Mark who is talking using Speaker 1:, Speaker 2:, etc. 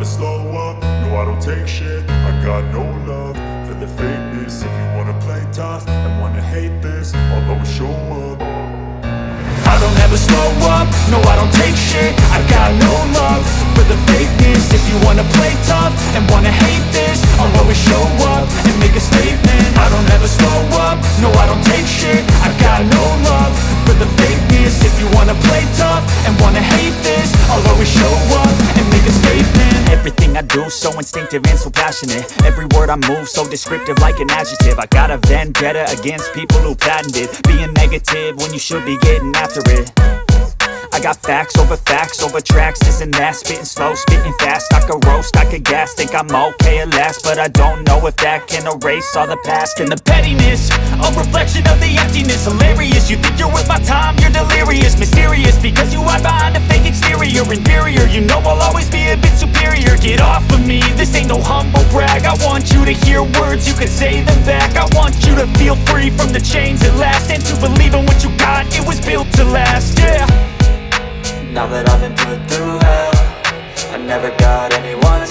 Speaker 1: slow up, no I don't take shit. I got no love for the fakeness. If you wanna play tough and wanna hate this, I'll always show up. I don't ever slow up, no I don't take shit. I got no love for the fakeness. If you wanna play tough and wanna hate this, I'll always show up and make a statement. I don't ever slow up, no I don't take shit. I got no love for the fakeness. If you wanna play tough and wanna hate this, I'll always show up and make a statement.
Speaker 2: Everything I do so instinctive and so passionate. Every word I move so descriptive like an adjective. I got a vendetta against people who patented being negative when you should be getting after it. I got facts over tracks, this and that. Spitting slow, spitting fast, I could roast, I could gas. Think I'm okay at last, but I don't know if that can erase all the past. And the pettiness, a reflection of the emptiness. Hilarious, you think you're worth my time, you're delirious. Mysterious, because you hide behind a fake exterior. Inferior, you know I'll always be a bit superior. Get off of me, this ain't no humble brag. I want you to hear words, you can say them back. I want you to feel free from the chains at last, and to believe in what you got, it was built to last, yeah.
Speaker 3: Now that I've been put through hell, I never got anyone's help.